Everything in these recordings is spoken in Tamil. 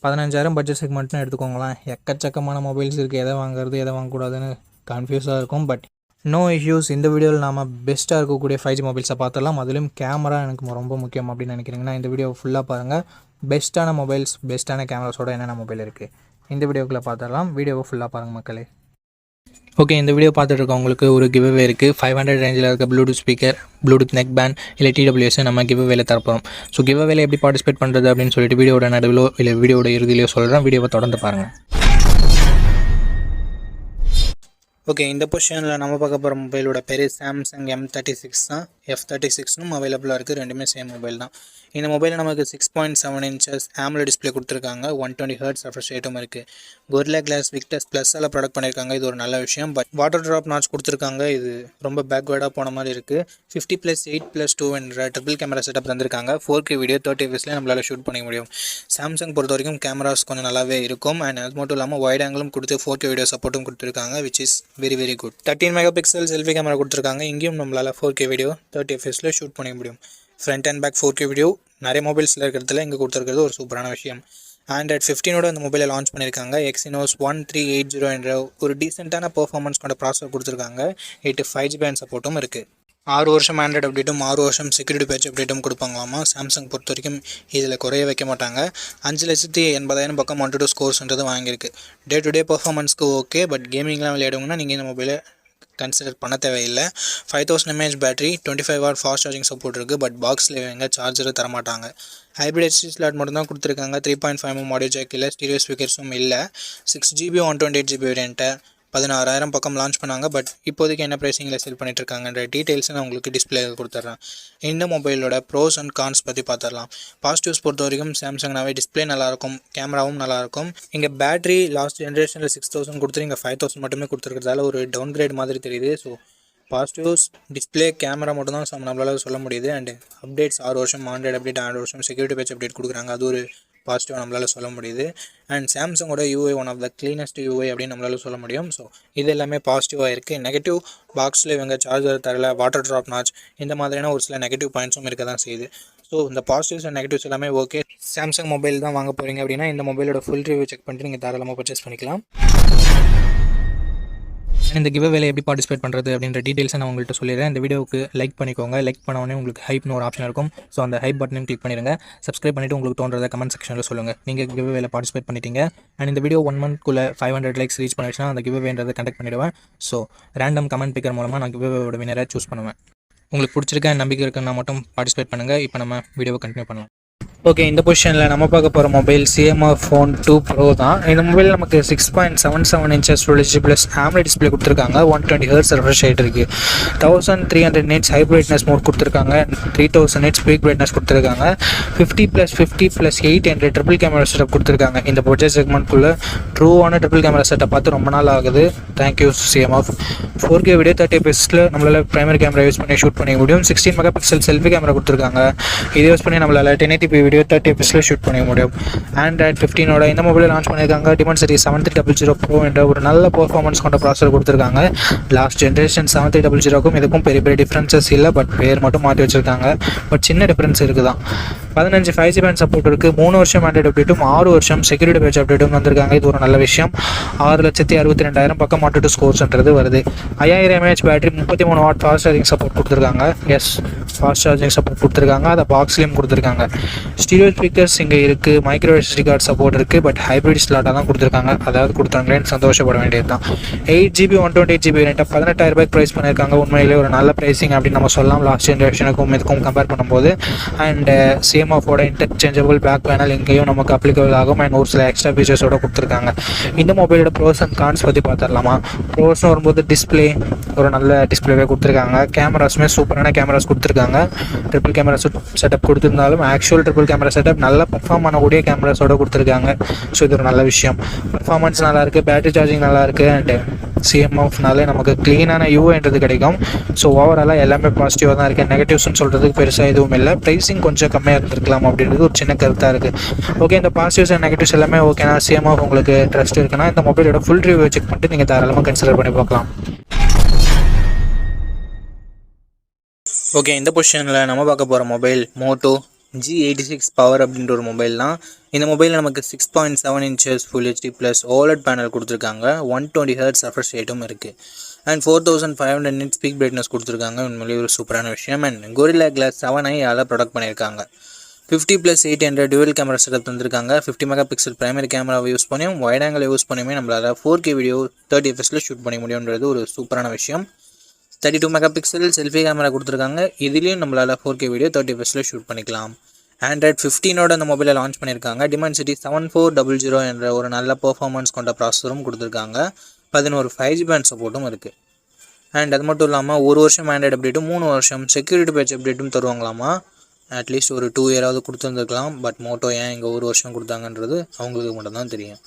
15,000 பட்ஜெட் செக்மெண்ட்னு எடுத்துக்கோங்களேன். எக்கச்சக்கமான மொபைல்ஸ் இருக்குது. எதை வாங்குறது எதை வாங்கக்கூடாதுன்னு கன்ஃபியூஸாக இருக்கும். But no issues. இந்த வீடியோவில் நாம் பெஸ்ட்டாக இருக்கக்கூடிய 5G மொபைல்ஸை பார்த்துடலாம். அதுலேயும் கேமரா எனக்கு ரொம்ப முக்கியம் அப்படின்னு நினைக்கிறீங்கன்னா இந்த வீடியோ ஃபுல்லாக பாருங்கள். பெஸ்ட்டான மொபைல்ஸ், பெஸ்ட்டான கேமராஸோட என்னென்ன மொபைல் இருக்குது இந்த வீடியோக்குள்ளே பார்த்துடலாம். வீடியோவை ஃபுல்லாக பாருங்கள் மக்களே. ஓகே, இந்த வீடியோ பார்த்துட்டு இருக்கவங்களுக்கு ஒரு கிவ்அவே இருக்குது. 500 ரேஞ்சில் இருக்க Bluetooth speaker, Bluetooth neck band இல்லை TWS நம்ம கிவ்அவேல தரப்போம். ஸோ கிவ்அவேல எப்படி பார்ட்டிசிபேட் பண்ணுறது அப்படின்னு சொல்லிட்டு வீடியோட நடுவிலோ இல்லை வீடியோட இறுதியிலையோ சொல்கிறேன். வீடியோவை தொடர்ந்து பாருங்கள். ஓகே, இந்த பொசிஷனில் நம்ம பார்க்க போகிற மொபைலோட பேர் சாம்சங் M36 தான். F36னும் அவைலபிளாக இருக்குது. ரெண்டுமே சேம் மொபைல் தான். இந்த மொபைலில் நமக்கு 6.7 inches AMOLED டிஸ்பிளே கொடுத்துருக்காங்க. 120 Hz ரெஃப்ரெஷ் ரேட்டும் இருக்குது. Gorilla Glass Victus Plus எல்லாம் ப்ராடக்ட் பண்ணியிருக்காங்க. இது ஒரு நல்ல விஷயம். பட் வாட்டர் ட்ராப் நாட்ச் கொடுத்துருக்காங்க. இது ரொம்ப பேக்வேர்டாக போன மாதிரி இருக்குது. 50+8+2 என்ற ட்ரிபிள் கேமரா செட்டப் தந்திருக்காங்க. 4K வீடியோ 30 fps நம்மளால் ஷூட் பண்ண முடியும். சாம்சங் பொறுத்த வரைக்கும் கேமராஸ் கொஞ்சம் நல்லாவே இருக்கும். அண்ட் அது மட்டும் இல்லாமல் வைட் ஆங்கிளும் கொடுத்து 4K வீடியோ சப்போர்ட்டும் கொடுத்துருக்காங்க, which is very good. 13 megapixel selfie camera கொடுத்துருக்காங்க. இங்கேயும் நம்மளால் 4K வீடியோ 30 fps ஷூட் பண்ண முடியும். Front and back 4K video நிறைய மொபைல்ஸில் இருக்கிறதுல இங்கே கொடுத்துருக்கிறது ஒரு சூப்பரான விஷயம். Android 15ஓட இந்த மொபைலை லான்ச் பண்ணியிருக்காங்க. Exynos 1380 என்ற ஒரு டீசெண்டான பெர்ஃபார்மன்ஸ் கொண்ட ப்ராசஸர் கொடுத்துருக்காங்க. 5G பேண்ட் சப்போர்ட்டும் இருக்குது. 6 வருஷம் ஆண்ட்ராய்டு அப்டேட்டும் 6 வருஷம் செக்யூரிட்டி பேட்ச் அப்டேட்டும் கொடுப்பாங்களாமா. சாம்சங் பொறுத்த வரைக்கும் இதில் குறைய வைக்க மாட்டாங்க. 5,80,000 பக்கம் Antutu ஸ்கோர்ஸ்ன்றது வாங்கியிருக்கு. டே டு டே பர்ஃபார்மன்ஸ்க்கு ஓகே. பட் கேமிங்லாம் விளையாடுங்கன்னா நீங்கள் இந்த மொபைலை கன்சிடர் பண்ண தேவையில்லை. 5000 mAh battery, 25 watt fast charging support இருக்குது. பட் பாக்ஸில் எங்கே சார்ஜரை தரமாட்டாங்க. ஹைப்ரிட் HD ஸ்லாட் மட்டும் தான் கொடுத்துருக்காங்க. 3.5mm ஆடியோ ஜாக் இல்லை, ஸ்டீரியோ ஸ்பீக்கர்ஸும் இல்லை. 6GB 128GB வேரியண்ட்டை 16,000 பக்கம் லான்ச் பண்ணாங்க. பட் இப்போதைக்கு என்ன ப்ரைஸிங்கில் செல் பண்ணிட்டுருக்காங்கன்ற டீட்டெயில்ஸை நான் உங்களுக்கு டிஸ்பிளே கொடுத்துட்றேன். இந்த மொபைலோட ப்ரோஸ் அண்ட் கான்ஸ் பற்றி பார்த்துடலாம். பாசிட்டிவ்ஸ் பொறுத்த வரைக்கும் சாம்சங்னாவே டிஸ்பிளே நல்லாயிருக்கும், கேமராவும் நல்லாயிருக்கும். இங்கே பேட்டரி லாஸ்ட் ஜென்ரேஷனில் 6,000 கொடுத்துரு, இங்கே 5,000 மட்டுமே கொடுத்துருக்கிறதால ஒரு டவுன் கிரேட் மாதிரி தெரியுது. ஸோ பாசிட்டிவ்ஸ் டிஸ்பிளே, கேமரா மட்டும் தான் நம்மளால் சொல்ல முடியுது. அண்ட் அப்டேட்ஸ் 6 வருஷம் ஆண்ட்ராய்டு அப்டேட், 6 வருஷம் செக்யூரிட்டி பேட்ச் அப்டேட் கொடுக்குறாங்க. அது ஒரு பாசிட்டிவாக நம்மளால் சொல்ல முடியுது. அண்ட் சாம்சங்கோட UI one of the cleanest UI அப்படின்னு நம்மளால் சொல்ல முடியும். ஸோ இது எல்லாமே பாசிட்டிவாக இருக்குது. நெகட்டிவ் பாக்ஸில் இவங்க சார்ஜர் தரல, வாட்டர் ட்ராப் நாட்ச், இந்த மாதிரியான ஒரு சில நெகட்டிவ் பாயிண்ட்ஸும் இருக்க தான் செய்யுது. ஸோ இந்த பாசிட்டிவ்ஸ் அண்ட் நெகட்டிவ்ஸ் எல்லாமே ஓகே. சாம்சங் மொபைல் தான் வாங்க போகிறீங்க அப்படின்னா இந்த மொபைலோட ஃபுல் ரிவ்யூ செக் பண்ணிட்டு நீங்கள் தாராளமாக பர்ச்சேஸ் பண்ணிக்கலாம். இந்த கிவ்அவேல எப்படி பார்ட்டிசிபேட் பண்ணுறது அப்படின்ற டீட்டெயில்ஸை நான் உங்கள்கிட்ட சொல்லிடுறேன். இந்த வீடியோவுக்கு லைக் பண்ணிக்கோங்க. லைக் பண்ண உடனே உங்களுக்கு ஹைப்னு ஒரு ஆப்ஷன் இருக்கும். ஸோ அந்த ஹைப் பட்டனையும் கிளிக் பண்ணிடுங்க. சப்ஸ்கிரைப் பண்ணிவிட்டு உங்களுக்கு தோன்றதை கமெண்ட் செக்ஷனில் சொல்லுங்கள். நீங்கள் கிவ்அவேல பார்ட்டிசிபேட் பண்ணிட்டீங்க. அண்ட் இந்த வீடியோ 1 monthக்குள்ளே 500 லைக்ஸ் ரீச் பண்ணிடுச்சுன்னா அந்த கிவ்அவேன்றதை கண்டக்ட் பண்ணிவிடுவேன். ஸோ ரேண்டம் கமெண்ட் பிக்கர் மூலமாக நான் கிவ்அவேவோட வினரை சூஸ் பண்ணுவேன். உங்களுக்கு பிடிச்சிருக்க நம்பிக்கை இருக்குன்னா மட்டும் பார்ட்டிசிபேட் பண்ணுங்கள். இப்போ நம்ம வீடியோவை கண்டினியூ பண்ணலாம். ஓகே, இந்த பொசிஷனில் நம்ம பார்க்க போகிற மொபைல் CMR Phone 2 Pro தான். இந்த மொபைல் நமக்கு 6.77 inches Full HD plus AMOLED display கொடுத்துருக்காங்க. 120 Hz ரெஃப்ரெஷ் ரேட் இருக்குது. 1300 nits ஹை பிரைட்னஸ் மோட் கொடுத்துருக்காங்க. 3000 nits பீக் பிரைட்னஸ் கொடுத்துருக்காங்க. 50+50+8 என்ற ட்ரிபிள் கேமரா செட்டப் கொடுத்துருக்காங்க. இந்த பட்ஜெட் செக்மெண்ட்குள்ளே ட்ரூவான ட்ரிபிள் கேமரா செட்டப் பார்த்து ரொம்ப நாள் ஆகுது. Thank you CMR. 4K video 30 fps நம்மளால் பிரைமரி கேமரா யூஸ் பண்ணி ஷூட் பண்ணிக்க முடியும். 16 மெகாபிக்சல் செல்ஃபி கேமரா கொடுத்துருக்காங்க. இதை யூஸ் பண்ணி நம்மளால் 1080p வீடியோ 30 fps ஷூட் பண்ணிக்க முடியும். Android 15ஓட இந்த மொபைலை லான்ச் பண்ணியிருக்காங்க. Dimensity 7300 Pro என்ற ஒரு நல்ல பெர்ஃபார்மன்ஸ் கொண்ட ப்ராசஸர் கொடுத்துருக்காங்க. லாஸ்ட் ஜென்ரேஷன் 7300க்கும் இதுக்கும் பெரிய டிஃப்ரென்சஸ் இல்லை. பட் பேர் மட்டும் மாற்றி வச்சுருக்காங்க. பட் சின்ன டிஃப்ரென்ஸ் இருக்குது தான். 15 5G பேண்ட் சப்போர்ட் இருக்குது. 3 வருஷம் ஆண்ட்ராய்டு அப்டேட்டும் 6 வருஷம் செக்யூரிட்டி பேட்ச் அப்டேட்டும் வந்திருக்காங்க. இது ஒரு நல்ல விஷயம். 6,62,000 பக்கம் Antutu ஸ்கோர்ஸ்ன்றது வருது. 5000 mAh battery, 33 what fast charging support கொடுத்துருக்காங்க. ஃபாஸ்ட் சார்ஜிங் சப்போர்ட் கொடுத்துருக்காங்க. அதை பாக்ஸ்லேயும் கொடுத்துருக்காங்க. ஸ்டீரியோ ஸ்பீக்கர்ஸ் இங்கே இருக்குது. மைக்ரோ SD கார்டு சப்போர்ட் இருக்குது. பட் ஹைப்ரிட் ஸ்லாட்டாக தான் கொடுத்துருக்காங்க. அதாவது கொடுத்தாங்களேன்னு சந்தோஷப்பட வேண்டியது தான். 8GB 128GB வேரியண்ட்டை 18,000 ப்ரைஸ் பண்ணியிருக்காங்க. உண்மையிலே ஒரு நல்ல ப்ரைஸிங் அப்படின்னு நம்ம சொல்லலாம் லாஸ்ட் ஜென்ரேஷனுக்கும் இதுக்கும் கம்பேர் பண்ணும்போது. அண்ட் CMOFோட இன்டர்சேஞ்சபிள் பேக் பேனல் இங்கேயும் நமக்கு அப்ளிகபிள் ஆகும். அண்ட் ஒரு சில எக்ஸ்ட்ரா ஃபீச்சர்ஸோடு கொடுத்துருக்காங்க. இந்த மொபைலோட ப்ரோஸ் அண்ட் கான்ஸ் பற்றி பார்த்துடலாமா? ப்ரோஸ்னு வரும்போது டிஸ்பிளே ஒரு நல்ல டிஸ்பிளேவே கொடுத்துருக்காங்க. கேமராஸுமே சூப்பரான கேமராஸ் கொடுத்துருக்காங்க. ட்ரிபிள் கேமரா செட்டப் கொடுத்துருந்தாலும் ஆக்சுவல் ட்ரிபிள் கேமரா செட்டப் நல்ல பர்ஃபார்ம் பண்ணக்கூடிய கேமராஸோட கொடுத்துருக்காங்க. ஸோ இது ஒரு நல்ல விஷயம். பர்ஃபார்மன்ஸ் நல்லாயிருக்கு, பேட்டரி சார்ஜிங் நல்லாயிருக்கு. அண்ட் CMOFனாலே நமக்கு க்ளீனான UIன்றது கிடைக்கும். ஸோ ஓவராலாக எல்லாமே பாசிட்டிவாக தான் இருக்குது. நெகட்டிவ்ஸ்னு சொல்கிறதுக்கு பெருசாக எதுவும் இல்லை. ப்ரைஸிங் கொஞ்சம் கம்மியாக இருந்திருக்கலாம் அப்படின்றது ஒரு சின்ன கருத்தாக இருக்குது. ஓகே, இந்த பாசிட்டிவ்ஸ் அண்ட் நெகட்டிவ்ஸ் எல்லாமே ஓகேனா CMOF உங்களுக்கு ட்ரஸ்ட் இருக்குன்னா இந்த மொபைலோட ஃபுல் ரிவ்யூ செக் பண்ணிட்டு நீங்கள் தாராளமாக கன்சிடர் பண்ணி பார்க்கலாம். ஓகே, இந்த பொசிஷனில் நம்ம பார்க்க போகிற மொபைல் Moto G86 பவர் அப்படின்ற ஒரு மொபைல் தான். இந்த மொபைலில் நமக்கு 6.7 inches full HD plus OLED panel கொடுத்துருக்காங்க. 120 Hz ரெஃப்ரெஷ் ரேட்டும் இருக்குது. அண்ட் 4500 nits பீக் பிரைட்னஸ் கொடுத்துருக்காங்க. உண்மையிலேயே ஒரு சூப்பரான விஷயம். And Gorilla Glass 7i product பண்ணியிருக்காங்க. 50+800 டுவெல் கேமரா செட்டப் தந்திருக்காங்க. 50 MP பிரைமரி கேமராவை யூஸ் பண்ணியும் வைட் ஆங்கிள் யூஸ் பண்ணியுமே நம்மளால் 4K வீடியோ 30 fps ஷூட் பண்ண முடியுன்றது ஒரு சூப்பரான விஷயம். 32 MP செல்ஃபி கேமரா கொடுத்துருக்காங்க. இதுலேயும் நம்மளால் 4K வீடியோ 30 fps ஷூட் பண்ணிக்கலாம். Android 15ஓட அந்த மொபைலை லான்ச் பண்ணியிருக்காங்க. Dimensity 7400 என்ற ஒரு நல்ல பெர்ஃபார்மன்ஸ் கொண்ட ப்ராசஸரும் கொடுத்துருக்காங்க. 11 5G பேண்ட் சப்போர்ட்டும் இருக்குது. அண்ட் அது மட்டும் இல்லாமல் ஒரு வருஷம் ஆண்ட்ராய்டு அப்டேட்டும் 3 வருஷம் செக்யூரிட்டி பேட்ச் அப்டேட்டும் தருவாங்களாமா. அட்லீஸ்ட் ஒரு 2 இயராவது கொடுத்துருந்துருக்கலாம். பட் மோட்டோ ஏன் இங்கே ஒரு வருஷம் கொடுத்தாங்கன்றது அவங்களுக்கு மட்டும்தான் தெரியும்.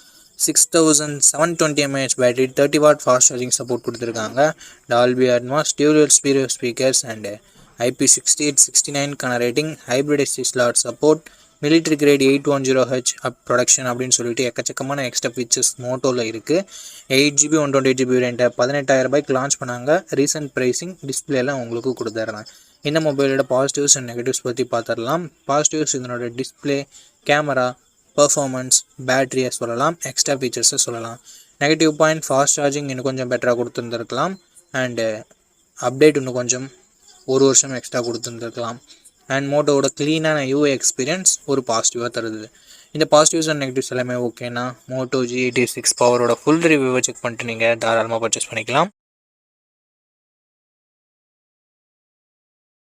6720 mAh battery, 30 watt fast charging support கொடுத்துருக்காங்க. Dolby Atmos, dual stereo speakers and IP68-69க்கான rating, hybrid SD slot support, military grade 810H protection அப்படின்னு சொல்லிட்டு எக்கச்சக்கமான எக்ஸ்ட்ரா ஃபீச்சர்ஸ் மோட்டோவில் இருக்குது. 8GB 128GB வேரியண்ட்டை 18,000 லான்ச் பண்ணாங்க. ரீசன்ட் ப்ரைஸிங் டிஸ்பிளேலாம் உங்களுக்கு கொடுத்துட்றேன். இந்த மொபைலோட பாசிட்டிவ்ஸ் அண்ட் நெகட்டிவ்ஸ் பற்றி பார்த்துடலாம். பாசிட்டிவ்ஸ் இதனோட டிஸ்பிளே, கேமரா, பர்ஃபார்மன்ஸ், பேட்டரியை சொல்லலாம், எக்ஸ்ட்ரா ஃபீச்சர்ஸை சொல்லலாம். நெகட்டிவ் பாயிண்ட், ஃபாஸ்ட் சார்ஜிங் இன்னும் கொஞ்சம் பெட்டராக கொடுத்துருந்துருக்கலாம். அண்டு அப்டேட் இன்னும் கொஞ்சம் ஒரு வருஷம் எக்ஸ்ட்ரா கொடுத்துருந்துருக்கலாம். அண்ட் மோட்டோவோட க்ளீனான UI எக்ஸ்பீரியன்ஸ் ஒரு பாசிட்டிவாக தருது. இந்த பாசிட்டிவ்ஸ் அண்ட் நெகட்டிவ்ஸ் எல்லாமே ஓகேனா மோட்டோ G86 பவரோட ஃபுல் ரிவ்யூவை செக் பண்ணிட்டு நீங்கள் தாராளமாக பர்ச்சேஸ் பண்ணிக்கலாம்.